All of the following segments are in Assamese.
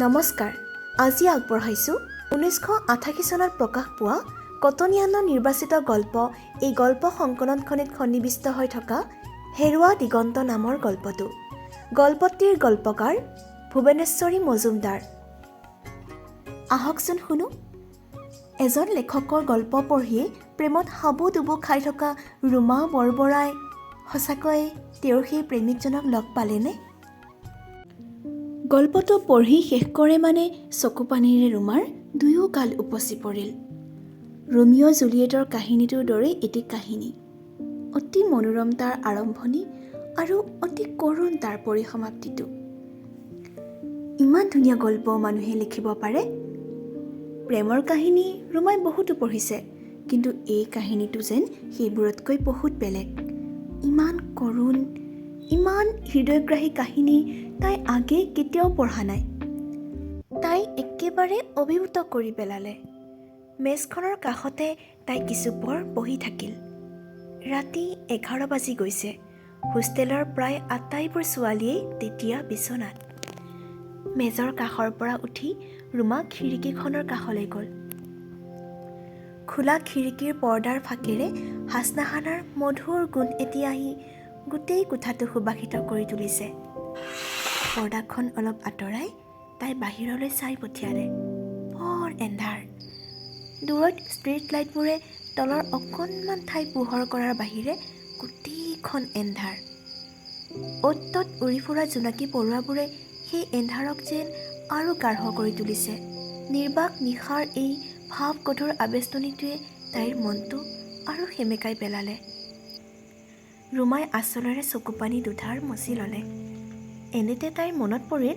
নমস্কাৰ। আজি আগবঢ়াইছোঁ 1988 চনত প্ৰকাশ পোৱা কটনিয়ানৰ নিৰ্বাচিত গল্প এই গল্প সংকলনখনিত সন্নিৱিষ্ট হৈ থকা হেৰুৱা দিগন্ত নামৰ গল্পটো। গল্পটিৰ গল্পকাৰ ভুৱনেশ্বৰী মজুমদাৰ। আহকচোন শুনো। এজন লেখকৰ গল্প পঢ়িয়ে প্ৰেমত হাবুডুবু খাই থকা ৰুমা বৰবৰাই সঁচাকৈয়ে তেওঁৰ সেই প্ৰেমিকজনক লগ পালেনে? গল্পটো পঢ়ি শেষ কৰে মানে চকুপানীৰে ৰুমাৰ দুয়ো গাল উপচি পৰিল। ৰোমিঅ' জুলিয়েটৰ কাহিনীটোৰ দৰে এটি কাহিনী। অতি মনোৰম তাৰ আৰম্ভণি আৰু অতি কৰুণ তাৰ পৰিসমাপ্তিটো। ইমান ধুনীয়া গল্প মানুহে লিখিব পাৰে। প্ৰেমৰ কাহিনী ৰোমাই বহুতো পঢ়িছে, কিন্তু এই কাহিনীটো যেন সেইবোৰতকৈ বহুত বেলেগ। ইমান কৰুণ, ইমান হৃদয়গ্ৰাহী কাহিনী তাই আগে কেতিয়াও পঢ়া নাই। তাই একেবাৰে অভিভূত কৰি পেলালে। মেজখনৰ কাষতে তাই কিছুপৰ বহি থাকিল। ৰাতি 11 বাজি গৈছে। হোষ্টেলৰ প্ৰায় আটাইবোৰ ছোৱালীয়েই তেতিয়া বিচনাত। মেজৰ কাষৰ পৰা উঠি ৰুমা খিৰিকীখনৰ কাষলৈ গ'ল। খোলা খিৰিকীৰ পৰ্দাৰ ফাঁকেৰে হাচনাহানাৰ মধুৰ গোন্ধ এটি আহি গোটেই কোঠাটো সুবাসিত কৰি তুলিছে। পৰ্দাখন অলপ আঁতৰাই তাই বাহিৰলৈ চাই পঠিয়ালে। বৰ এন্ধাৰ। দূৰত ষ্ট্ৰীট লাইটবোৰে তলৰ অকণমান ঠাই পোহৰ কৰাৰ বাহিৰে গোটেইখন এন্ধাৰ। অ'ত ত'ত উৰি ফুৰা জোনাকী পৰুৱাবোৰে সেই এন্ধাৰক যেন আৰু গাঢ় কৰি তুলিছে। নিৰ্বাক নিশাৰ এই ভাৱগধুৰ আবেষ্টনীটোৱে তাইৰ মনটো আৰু সেমেকাই পেলালে। ৰুমাই আঁচলেৰে চকুপানী দুধাৰ মচি ল'লে। এনেতে তাইৰ মনত পৰিল,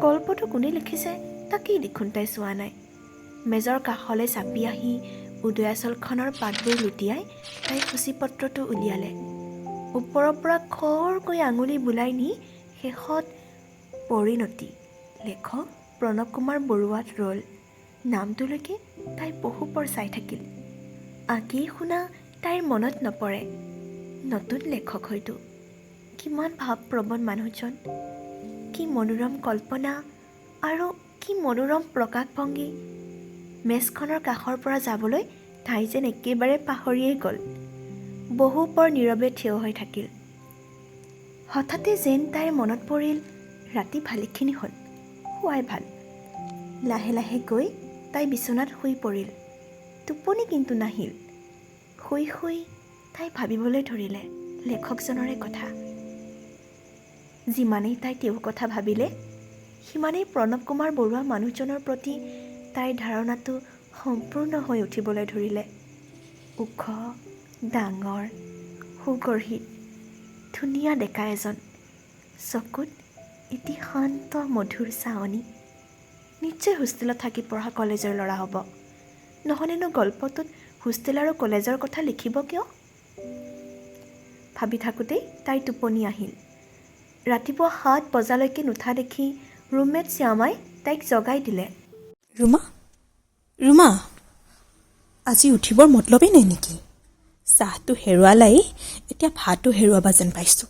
গল্পটো কোনে লিখিছে তাকেই দেখোন তাই চোৱা নাই। মেজৰ কাষলৈ চাপি আহি উদয়াচলখনৰ পাতবোৰ লুটিয়াই তাই সূচীপত্ৰটো উলিয়ালে। ওপৰৰ পৰা খৰকৈ আঙুলি বুলাই নি শেষত পৰিণতি, লেখক প্ৰণৱ কুমাৰ বৰুৱাত ৰ'ল। নামটোলৈকে তাই বহুপৰ চাই থাকিল। আগেয়ে শুনা তাইৰ মনত নপৰে। নতুন লেখক হয়তো। কিমান ভাৱপ্ৰৱণ মানুহজন, কি মনোৰম কল্পনা আৰু কি মনোৰম প্ৰকাশভংগী। মেজখনৰ কাষৰ পৰা যাবলৈ তাই যেন একেবাৰে পাহৰিয়েই গ'ল। বহুপৰ নীৰৱে থিয় হৈ থাকিল। হঠাতে যেন তাইৰ মনত পৰিল, ৰাতি ভালেখিনি হ'ল, শুৱাই ভাল। লাহে লাহে গৈ তাই বিচনাত শুই পৰিল। টোপনি কিন্তু নাহিল। শুই শুই তাই ভাবিবলৈ ধৰিলে লেখকজনৰে কথা। যিমানেই তাই তেওঁৰ কথা ভাবিলে, সিমানেই প্ৰণৱ কুমাৰ বৰুৱা মানুহজনৰ প্ৰতি তাইৰ ধাৰণাটো সম্পূৰ্ণ হৈ উঠিবলৈ ধৰিলে। ওখ, ডাঙৰ, সুগঢ়িত, ধুনীয়া ডেকা এজন। চকুত এটি শান্ত মধুৰ চাৱনি। নিশ্চয় হোষ্টেলত থাকি পঢ়া কলেজৰ ল'ৰা হ'ব। নহ'লেনো গল্পটোত হোষ্টেল আৰু কলেজৰ কথা লিখিব কিয়? ভাবি থাকোঁতেই তাইৰ টোপনি আহিল। ৰাতিপুৱা 7 বজালৈকে নুঠা দেখি ৰুমমেট শ্যামাই তাইক জগাই দিলে। ৰুমা, ৰুমা, আজি উঠিবৰ মতলবেই নাই নেকি? চাহটো হেৰুৱালাই, এতিয়া ভাতো হেৰুৱাবা যেন পাইছোঁ।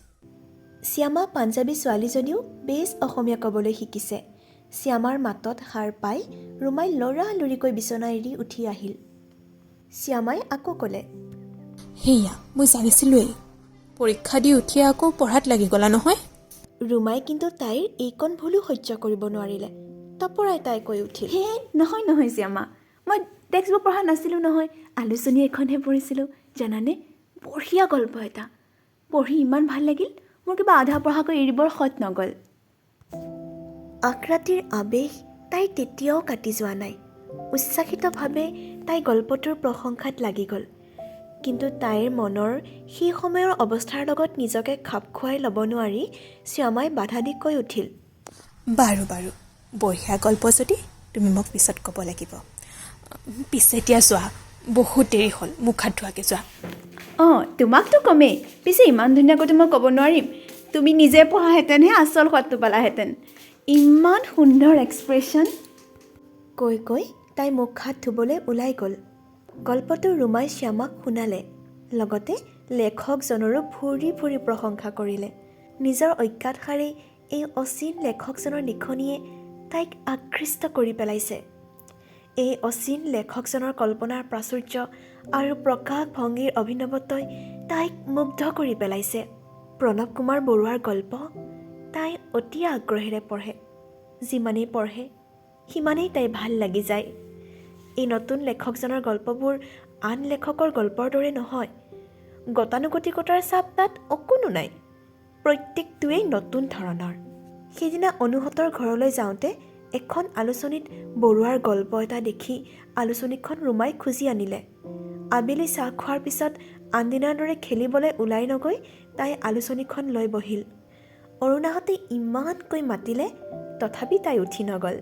শ্যামা পাঞ্জাবী ছোৱালী যদিও বেছ অসমীয়া ক'বলৈ শিকিছে। শ্যামাৰ মাতত সাৰ পাই ৰুমাই লৰালৰিকৈ বিচনা এৰি উঠি আহিল। শ্যামাই আকৌ ক'লে, সেয়া মই জানিছিলোৱেই। পৰীক্ষা দি উঠিয়ে আকৌ পঢ়াত লাগি গ'লা নহয়। ৰুমাই কিন্তু তাইৰ এইকণ ভুলো সহ্য কৰিব নোৱাৰিলে। তপৰাই তাই কৈ উঠিল, নহয় শ্যামা, মই টেক্সট বুক পঢ়া নাছিলোঁ নহয়, আলোচনী এখনহে পঢ়িছিলোঁ। জানানে, বঢ়িয়া গল্প এটা। পঢ়ি ইমান ভাল লাগিল, মোৰ কিবা আধা পঢ়াকৈ এৰিবৰ সৎ নগ'ল। আকৰাতিৰ আৱেশ তাইৰ তেতিয়াও কাটি যোৱা নাই। উচ্ছ্বাসিতভাৱে তাই গল্পটোৰ প্ৰশংসাত লাগি গ'ল। কিন্তু তাইৰ মনৰ সেই সময়ৰ অৱস্থাৰ লগত নিজকে খাপ খুৱাই ল'ব নোৱাৰি শ্যামাই বাধা দি কৈ উঠিল, বাৰু বাৰু, বঢ়িয়া গল্প যদি তুমি মোক পিছত ক'ব লাগিব। পিছে এতিয়া যোৱা, বহুত দেৰি হ'ল, মুখ হাত ধোৱাকৈ যোৱা। তোমাকতো কমেই, পিছে ইমান ধুনীয়াকৈতো মই ক'ব নোৱাৰিম। তুমি নিজে পঢ়াহেঁতেনহে আচল সোৱাদটো পালাহেঁতেন। ইমান সুন্দৰ এক্সপ্ৰেশ্যন। কৈ কৈ তাই মুখ হাত ধুবলৈ ওলাই গ'ল। গল্পটো ৰুমাই শ্যামাক শুনালে। লগতে লেখকজনৰো ভুৰি ভুৰি প্ৰশংসা কৰিলে। নিজৰ অজ্ঞাত সাৰেই এই অচিন লেখকজনৰ লিখনিয়ে তাইক আকৃষ্ট কৰি পেলাইছে। এই অচিন লেখকজনৰ কল্পনাৰ প্ৰাচুৰ্য আৰু প্ৰকাশ ভংগীৰ অভিনৱত্বই তাইক মুগ্ধ কৰি পেলাইছে। প্ৰণৱ কুমাৰ বৰুৱাৰ গল্প তাই অতি আগ্ৰহেৰে পঢ়ে। যিমানেই পঢ়ে সিমানেই তাই ভাল লাগি যায়। এই নতুন লেখকজনৰ গল্পবোৰ আন লেখকৰ গল্পৰ দৰে নহয়। গতানুগতিকতাৰ চাপ তাত অকণো নাই। প্ৰত্যেকটোৱেই নতুন ধৰণৰ। সেইদিনা অনুহঁতৰ ঘৰলৈ যাওঁতে এখন আলোচনীত বৰুৱাৰ গল্প এটা দেখি আলোচনীখন ৰুমাই খুজি আনিলে। আবেলি চাহ খোৱাৰ পিছত আনদিনাৰ দৰে খেলিবলৈ ওলাই নগৈ তাই আলোচনীখন লৈ বহিল। অৰুণাহঁতে ইমানকৈ মাতিলে তথাপি তাই উঠি নগ'ল।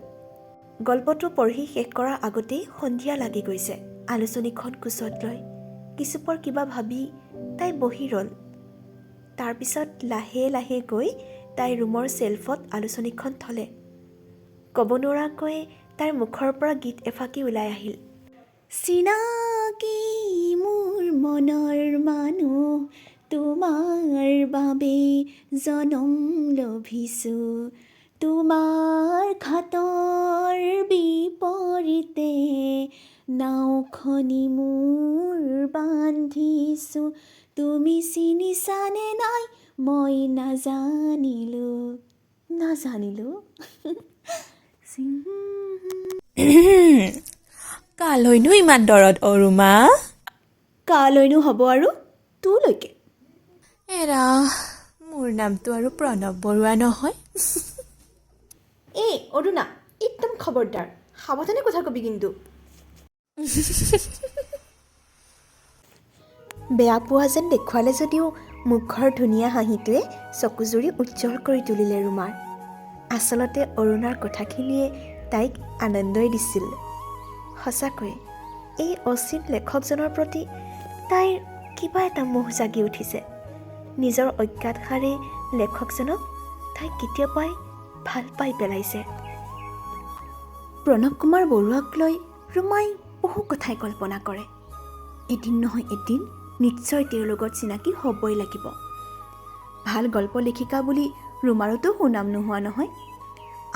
গল্পটো পঢ়ি শেষ কৰাৰ আগতেই সন্ধিয়া লাগি গৈছে। আলোচনীখন কোচত লৈ কিছুপৰ কিবা ভাবি তাই বহি ৰ'ল। তাৰপিছত লাহে লাহে গৈ তাই ৰুমৰ চেল্ফত আলোচনীখন থলে। ক'ব নোৱাৰাকৈ তাইৰ মুখৰ পৰা গীত এফাকি ওলাই আহিল। চিনাকি মোৰ মনৰ মানুহ, তোমাৰ বাবে জনম লভিছোঁ, তোমাৰ ঘাটৰ বিপৰীতে নাওখনি মোৰ বান্ধিছোঁ, তুমি চিনিছানে নাই মই নাজানিলোঁ কালৈনো ইমান দৰদ ৰুমা? কালৈনো হ'ব আৰু তোলৈকে। এৰা, মোৰ নামটো আৰু প্ৰণৱ বৰুৱা নহয়। এই অৰুণা, একদম খবৰদাৰ, সাৱধানে কথা কবি কিন্তু। বেয়া পোৱা যেন দেখুৱালে যদিও মুখৰ ধুনীয়া হাঁহিটোৱে চকুজুৰি উজ্জ্বল কৰি তুলিলে ৰুমাৰ। আচলতে অৰুণাৰ কথাখিনিয়ে তাইক আনন্দই দিছিল। সঁচাকৈ এই অচিন লেখকজনৰ প্ৰতি তাইৰ কিবা এটা মোহ জাগি উঠিছে। নিজৰ অজ্ঞাতসাৰে লেখকজনক তাই কেতিয়াবাই ভাল পাই পেলাইছে। প্ৰণৱ কুমাৰ বৰুৱাক লৈ ৰুমাই বহু কথাই কল্পনা কৰে। এদিন নহয় এদিন নিশ্চয় তেওঁৰ লগত চিনাকি হ'বই লাগিব। ভাল গল্প লেখিকা বুলি ৰুমাৰতো সুনাম নোহোৱা নহয়।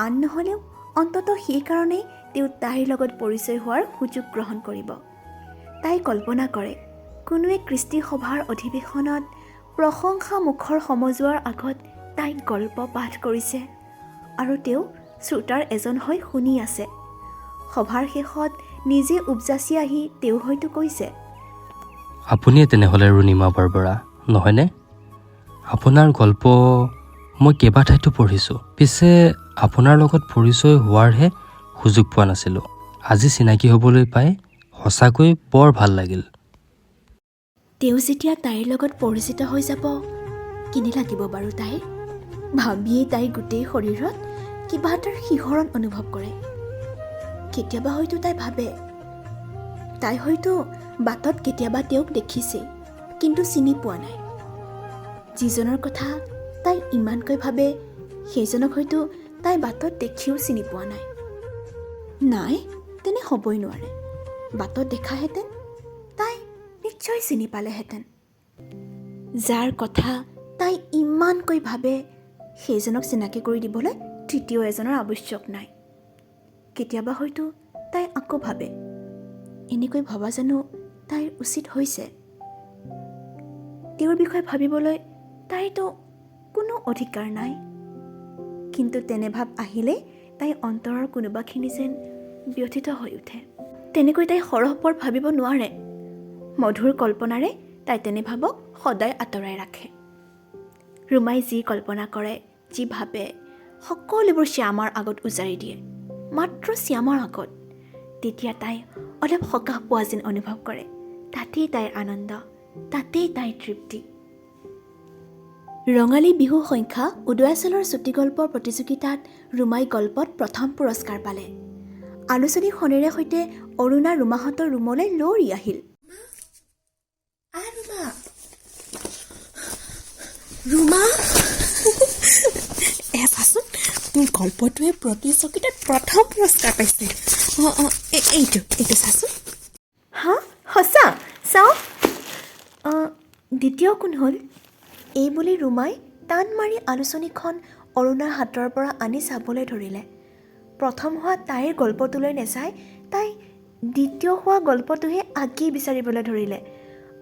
আন নহ'লেও অন্ততঃ সেইকাৰণেই তেওঁ তাইৰ লগত পৰিচয় হোৱাৰ সুযোগ গ্ৰহণ কৰিব। তাই কল্পনা কৰে কোনোৱে কৃষ্টি সভাৰ অধিৱেশনত প্ৰশংসা মুখৰ সমজুৱাৰ আগত তাইক গল্প পাঠ কৰিছে আৰু তেওঁ শ্ৰোতাৰ এজন হৈ শুনি আছে। সভাৰ শেষত নিজে উপজাচি আহি তেওঁ হয়তো কৈছে, আপুনিয়ে তেনেহ'লে ৰুণিমা বৰবৰা নহয়নে? আপোনাৰ গল্প মই কেইবাঠাইতো পঢ়িছোঁ, পিছে আপোনাৰ লগত পৰিচয় হোৱাৰহে সুযোগ পোৱা নাছিলোঁ। আজি চিনাকি হ'বলৈ পাই সঁচাকৈ বৰ ভাল লাগিল। তেওঁ যেতিয়া তাইৰ লগত পৰিচিত হৈ যাব কেনে লাগিব বাৰু তাইৰ? ভাবিয়েই তাইৰ গোটেই শৰীৰত কিবা এটাৰ শিহৰণ অনুভৱ কৰে। কেতিয়াবা হয়তো তাই ভাবে তাই হয়তো বাটত কেতিয়াবা তেওঁক দেখিছে কিন্তু চিনি পোৱা নাই। যিজনৰ কথা তাই ইমানকৈ ভাবে সেইজনক হয়তো তাই বাটত দেখিও চিনি পোৱা নাই। নাই, তেনে হ'বই নোৱাৰে। বাটত দেখাহেঁতেন তাই নিশ্চয় চিনি পালেহেঁতেন। যাৰ কথা তাই ইমানকৈ ভাবে সেইজনক চিনাকি কৰি দিবলৈ তৃতীয় এজনৰ আৱশ্যক নাই। কেতিয়াবা হয়তো তাই আকৌ ভাবে এনেকৈ ভবা জানো তাইৰ উচিত হৈছে? তেওঁৰ বিষয়ে ভাবিবলৈ তাইতো কোনো অধিকাৰ নাই। কিন্তু তেনে ভাৱ আহিলে তাই অন্তৰৰ কোনোবাখিনি যেন ব্যথিত হৈ উঠে। তেনেকৈ তাই সৰহপৰ ভাবিব নোৱাৰে। মধুৰ কল্পনাৰে তাই তেনে ভাৱক সদায় আঁতৰাই ৰাখে। ৰুমাই যি কল্পনা কৰে, যি ভাবে সকলোবোৰ শ্যামৰ আগত উজাৰি দিয়ে। মাত্ৰ শ্যামৰ আগত। তেতিয়া তাই অলপ সকাহ পোৱা যেন অনুভৱ কৰে। তাতেই তাইৰ আনন্দ, তাতেই তাইৰ তৃপ্তি। ৰঙালী বিহু সংখ্যা উদয়াচলৰ চুটিগল্প প্ৰতিযোগিতাত ৰুমাই গল্পত প্ৰথম পুৰস্কাৰ পালে। আলোচনীখনেৰে সৈতে অৰুণা ৰুমাহঁতৰ ৰুমলৈ লৰি আহিল। ৰুমা, চাচোন তোৰ গল্পটোৱে প্ৰতিযোগিতাত প্ৰথম পুৰস্কাৰ পাইছে। এইটো চাচোন। হা, সঁচা? চাওঁ। দ্বিতীয় কোন হ'ল? এই বুলি ৰুমাই টান মাৰি আলোচনীখন অৰুণাৰ হাতৰ পৰা আনি চাবলৈ ধৰিলে। প্ৰথম হোৱা তাইৰ গল্পটোলৈ নেচাই তাই দ্বিতীয় হোৱা গল্পটোহে আগেয়ে বিচাৰিবলৈ ধৰিলে।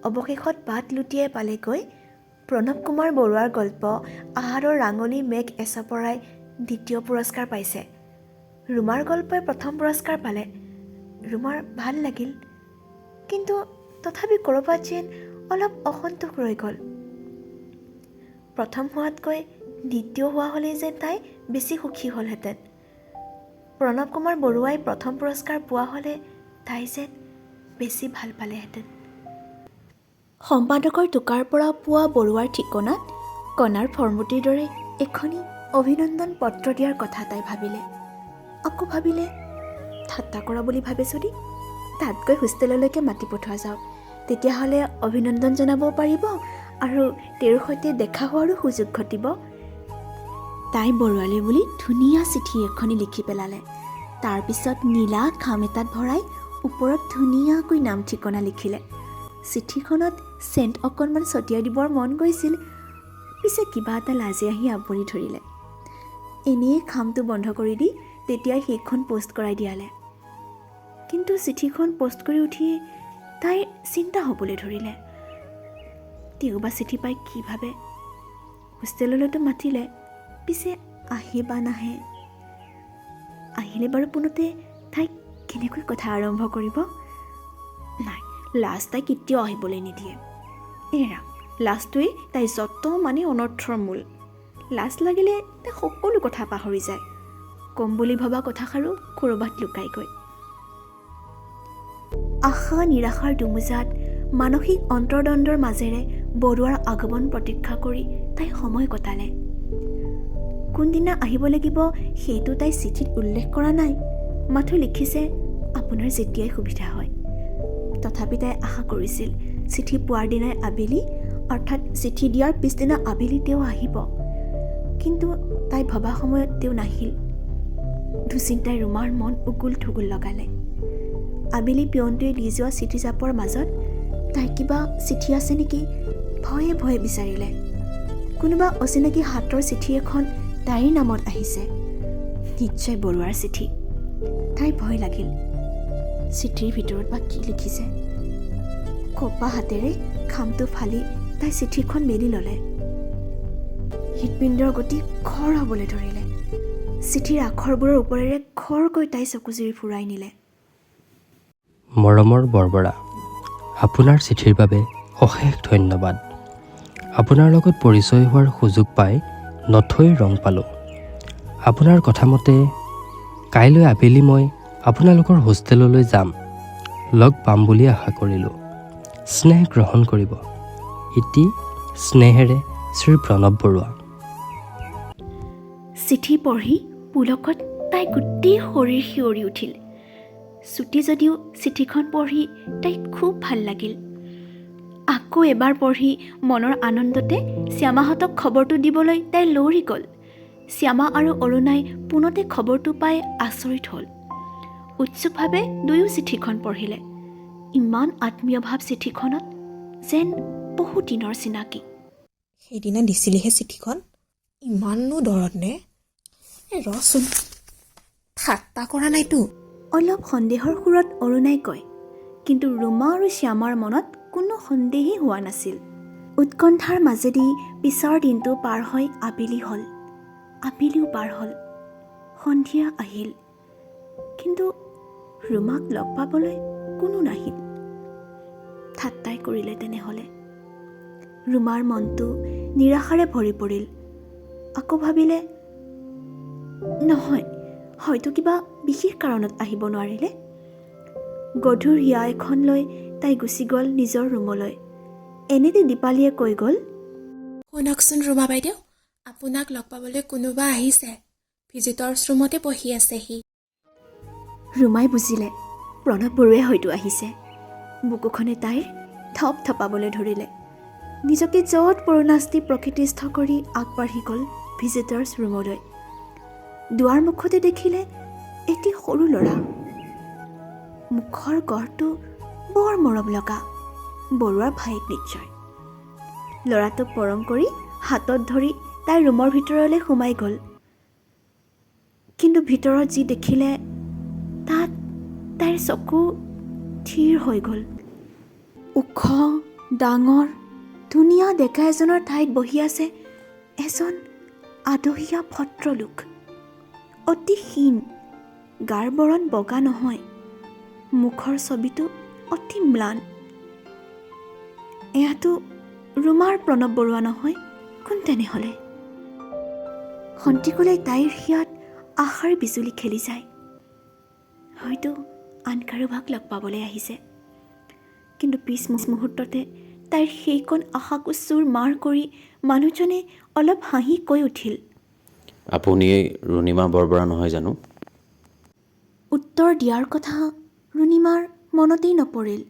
অৱশেষত বাট লুটিয়াই পালেগৈ প্ৰণৱ কুমাৰ বৰুৱাৰ গল্প আহাৰৰ ৰাঙলী মেঘ এচপৰাই দ্বিতীয় পুৰস্কাৰ পাইছে। ৰুমাৰ গল্পই প্ৰথম পুৰস্কাৰ পালে। ৰুমাৰ ভাল লাগিল, কিন্তু তথাপি ক'ৰবাত যেন অলপ অসন্তোষ ৰৈ গ'ল। প্ৰথম হোৱাতকৈ দ্বিতীয় হোৱা হ'লেই যেন তাই বেছি সুখী হ'লহেঁতেন। প্ৰণৱ কুমাৰ বৰুৱাই প্ৰথম পুৰস্কাৰ পোৱা হ'লে তাই যেন বেছি ভাল পালেহেঁতেন। সম্পাদকৰ টোকাৰ পৰা পোৱা বৰুৱাৰ ঠিকনাত কণাৰ ফৰ্মুটিৰ দৰে এখনি অভিনন্দন পত্ৰ দিয়াৰ কথা তাই ভাবিলে। আকৌ ভাবিলে, ঠাট্টা কৰা বুলি ভাবে যদি তাত গৈ হোষ্টেললৈকে মাতি পঠোৱা যাওক, তেতিয়াহ'লে অভিনন্দন জনাবও পাৰিব আৰু তেওঁৰ সৈতে দেখা হোৱাৰো সুযোগ ঘটিব। তাই বৰুৱালৈ বুলি ধুনীয়া চিঠি এখনি লিখি পেলালে। তাৰপিছত নীলা খাম এটাত ভৰাই ওপৰত ধুনীয়াকৈ নাম ঠিকনা লিখিলে। চিঠিখনত চেণ্ট অকণমান ছটিয়াই দিবৰ মন গৈছিল, পিছে কিবা এটা লাজে আহি আপুনি ধৰিলে। এনেই খামটো বন্ধ কৰি দি তেতিয়াই সেইখন পোষ্ট কৰাই দিয়ালে। কিন্তু চিঠিখন পোষ্ট কৰি উঠি তাইৰ চিন্তা হ'বলৈ ধৰিলে। তেওঁ বা চিঠি পাই কি ভাবে? হোষ্টেললৈতো মাতিলে, পিছে আহে বা নাহে? আহিলে বাৰু পোনতে তাইক কেনেকৈ কথা আৰম্ভ কৰিব? নাই, লাজ তাই কেতিয়াও আহিবলৈ নিদিয়ে। এৰা, লাজটোৱেই তাই যত মানে অনৰ্থৰ মূল। লাজ লাগিলে তাই সকলো কথা পাহৰি যায়। কম বুলি ভবা কথাষাৰো ক'ৰবাত লুকাইগৈ। আশা নিৰাশাৰ দুমোজাত মানসিক অন্তৰ্দ্বন্দ্বৰ মাজেৰে বৰুৱাৰ আগমন প্ৰতীক্ষা কৰি তাই সময় কটালে। কোনদিনা আহিব লাগিব সেইটো তাই চিঠিত উল্লেখ কৰা নাই, মাথো লিখিছে আপোনাৰ যেতিয়াই সুবিধা হয়। তথাপি তাই আশা কৰিছিল চিঠি পোৱাৰ দিনাই আবেলি, অৰ্থাৎ চিঠি দিয়াৰ পিছদিনা আবেলি তেওঁ আহিব। কিন্তু তাই ভবা সময়ত তেওঁ নাহিল। দুচিন্তাই ৰুমাৰ মন উগুল থুগুল লগালে। আবেলি পিয়নটোৱে দি যোৱা চিঠি জাপৰ মাজত তাই কিবা চিঠি আছে নেকি ভয়ে ভয়ে বিচাৰিলে। কোনোবা অচিনাকি হাতৰ চিঠি এখন তাইৰ নামত আহিছে। নিশ্চয় বৰুৱাৰ চিঠি। তাইৰ ভয় লাগিল। চিঠিৰ ভিতৰত বা কি লিখিছে? কপা হাতেৰে খামটো ফালি তাই চিঠিখন মেলি ল'লে। হৃদপিণ্ডৰ গতি খৰ হ'বলৈ ধৰিলে। চিঠিৰ আখৰবোৰৰ ওপৰেৰে খৰকৈ তাই চকুজুৰি ফুৰাই নিলে। মৰমৰ বৰবৰা, আপোনাৰ চিঠিৰ বাবে অশেষ ধন্যবাদ। আপোনাৰ লগত পৰিচয় হোৱাৰ সুযোগ পাই নথৈ ৰং পালোঁ। আপোনাৰ কথামতে কাইলৈ আবেলি মই আপোনালোকৰ হোষ্টেললৈ যাম। লগ পাম বুলি আশা কৰিলোঁ। স্নেহ গ্ৰহণ কৰিব। ইতি স্নেহেৰে শ্ৰী প্ৰণৱ বৰুৱা। চিঠি পঢ়ি পুলকত তাই গোটেই শৰীৰ শিয়ৰি উঠিল। ছুটি যদিও চিঠিখন পঢ়ি তাইক খুব ভাল লাগিল। আকৌ এবাৰ পঢ়ি মনৰ আনন্দতে শ্যামাহঁতক খবৰটো দিবলৈ তাই লৰি গ'ল। শ্যামা আৰু অৰুণাই পোনতে খবৰটো পাই আচৰিত হ'ল। উৎসুকভাৱে দুয়ো চিঠিখন পঢ়িলে। ইমান আত্মীয় ভাৱ চিঠিখনত, যেন বহু দিনৰ চিনাকি। সেইদিনা দিছিলিহে চিঠিখন, ইমাননো দৰত নে? ৰচোন, ঠাট্টা কৰা নাইতো? অলপ সন্দেহৰ সুৰত অৰুণাই কয়, কিন্তু ৰুমা আৰু শ্যামাৰ মনত কোনো সন্দেহেই হোৱা নাছিল। উৎকণ্ঠাৰ মাজেদি পিছৰ দিনটো পাৰ হৈ আবেলি হ'ল। আবেলিও পাৰ হ'ল। সন্ধিয়া আহিল, কিন্তু ৰুমাক লগ পাবলৈ কোনো নাহিল। ঠাট্টাই কৰিলে তেনেহ'লে। ৰুমাৰ মনটো নিৰাশাৰে ভৰি পৰিল। আকৌ ভাবিলে, নহয়, হয়তো কিবা বিশেষ কাৰণত আহিব নোৱাৰিলে। গধুৰ হিয়া এখন লৈ তাই গুচি গ'ল নিজৰ ৰুমলৈ। এনেতে দীপালীয়ে কৈ গ'ল, শুনকচোন ৰুমা বাইদেউ, আপোনাক লগ পাবলৈ কোনোবা আহিছে। ভিজিটৰ্ছ ৰুমতে বহি আছে সি। ৰুমাই বুজিলে প্ৰণৱ বৰুৱাই হয়তো আহিছে। বুকুখনে তাইৰ থপ থপাবলৈ ধৰিলে। নিজকে য'ত পৰুণাস্তি প্ৰকৃতিস্থ কৰি আগবাঢ়ি গ'ল ভিজিটৰ্ছ ৰুমলৈ। দুৱাৰ মুখতে দেখিলে এটি সৰু ল'ৰা। মুখৰ গঢ়টো বৰ মৰম লগা। বৰুৱাৰ ভায়েক নিশ্চয়। ল'ৰাটোক মৰম কৰি হাতত ধৰি তাই ৰুমৰ ভিতৰলৈ সোমাই গ'ল। কিন্তু ভিতৰত যি দেখিলে তাত তাইৰ চকু থিৰ হৈ গ'ল। ওখ ডাঙৰ ধুনীয়া ডেকা এজনৰ ঠাইত বহি আছে এজন আদহীয়া ভদ্ৰলোক। অতি ক্ষীণ, গাৰ বৰণ বগা নহয়, মুখৰ ছবিটো অতি ম্লান। এয়াতো ৰুমাৰ প্ৰণৱ বৰুৱা নহয়, কোন তেনেহ'লে? সন্তিকলৈ তাইৰ হিয়াত আশাৰ বিজুলী খেলি যায়। হয়তো আন কাৰোবাক লগ পাবলৈ আহিছে। কিন্তু পিছ মুহূৰ্ততে তাইৰ সেইকণ আশাকো চুৰ মাৰ কৰি মানুহজনে অলপ হাঁহি কৈ উঠিল, আপুনি ৰুণিমা বৰবৰা নহয় জানো? উত্তৰ দিয়াৰ কথা ৰুণিমাৰ মনতেই নপৰিল।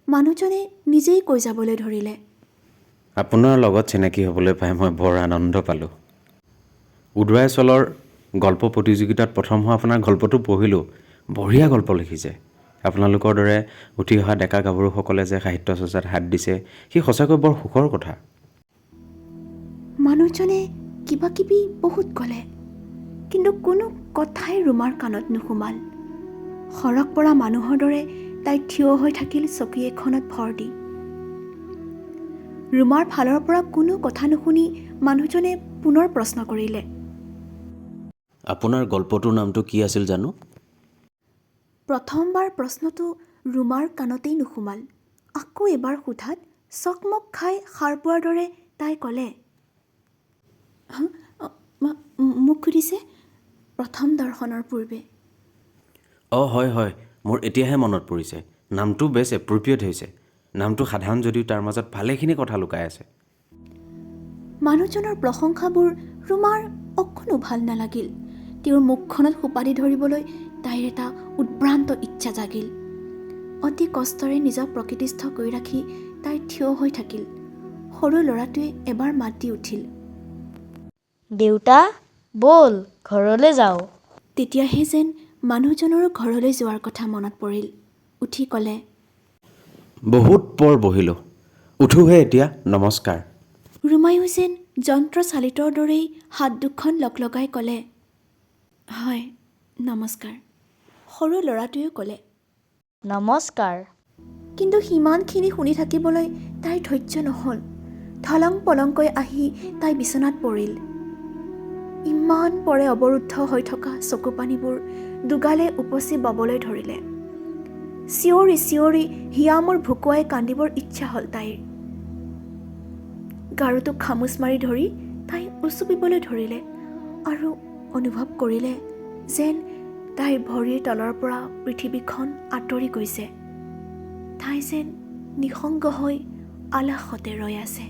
মানুহজনে নিজেই কৈ যাবলৈ ধৰিলে, আপোনাৰ লগত চিনাকি হ'বলৈ পাই মই বৰ আনন্দ পালোঁ। উদৰাই চলৰ গল্প প্ৰতিযোগিতাত প্ৰথম হোৱা আপোনাৰ গল্পটো পঢ়িলোঁ। বঢ়িয়া গল্প লিখিছে। আপোনালোকৰ দৰে উঠি অহা ডেকা গাভৰুসকলে যে সাহিত্য চৰ্চাত হাত দিছে, সি সঁচাকৈ বৰ সুখৰ কথা। মানুহজনে কিবা কিবি বহুত ক'লে, কিন্তু কোনো কথাই ৰুমাৰ কাণত নুসুমাল। সৰগ পৰা মানুহৰ দৰে তাই থিয় হৈ থাকিল চকী এখনত ভৰ দি। ৰুমাৰ ফালৰ পৰা কোনো কথা নুশুনি মানুহজনে পুনৰ প্ৰশ্ন কৰিলে, আপোনাৰ গল্পটোৰ নামটো কি আছিল জানো? প্ৰথমবাৰ প্ৰশ্নটো ৰুমাৰ কাণতেই নুসুমাল। আকৌ এবাৰ সোধাত চকমক খাই সাৰ পোৱাৰ দৰে তাই ক'লে, মোক সুধিছে প্ৰথম দৰ্শনৰ পূৰ্বে। হয় হয়, মোৰ এতিয়াহে মনত পৰিছে। নামটো বেছ এপ্ৰপ্ৰিয়েট হৈছে। নামটো সাধাৰণ যদিও তাৰ মাজত ভালেখিনি কথা লুকাই আছে। মানুহজনৰ প্ৰশংসাবোৰ ৰুমাৰ অকণো ভাল নালাগিল। তেওঁৰ মুখখনত সোপাদি ধৰিবলৈ তাইৰ এটা উদ্ভ্ৰান্ত ইচ্ছা জাগিল। অতি কষ্টৰে নিজক প্ৰকৃতিস্থ কৰি ৰাখি তাই থিয় হৈ থাকিল। সৰু ল'ৰাটোৱে এবাৰ মাত দি উঠিল, দেউতা ব'ল ঘৰলৈ যাওঁ। তেতিয়াহে যেন মানুহজনৰো ঘৰলৈ যোৱাৰ কথা মনত পৰিল। উঠি ক'লে, বহুত পৰ বহিলোঁ, উঠোহে এতিয়া, নমস্কাৰ। ৰুমায়ো যেন যন্ত্ৰচালিতৰ দৰেই হাত দুখন লগাই ক'লে, হয় নমস্কাৰ। সৰু ল'ৰাটোৱেও ক'লে, নমস্কাৰ। কিন্তু সিমানখিনি শুনি থাকিবলৈ তাইৰ ধৈৰ্য নহ'ল। ধলং পলংকৈ আহি তাই বিচনাত পৰিল। ইমান পৰে অৱৰুদ্ধ হৈ থকা চকুপানীবোৰ দুগালে উপচি ববলৈ ধৰিলে। চিঞৰি চিঞৰি হিয়ামূৰ ভুকুৱাই কান্দিবৰ ইচ্ছা হ'ল তাইৰ। গাৰুটো খামুচ মাৰি ধৰি তাই উচুপিবলৈ ধৰিলে আৰু অনুভৱ কৰিলে যেন তাইৰ ভৰিৰ তলৰ পৰা পৃথিৱীখন আঁতৰি গৈছে। তাই যেন নিসংগ হৈ আলাসতে ৰৈ আছে।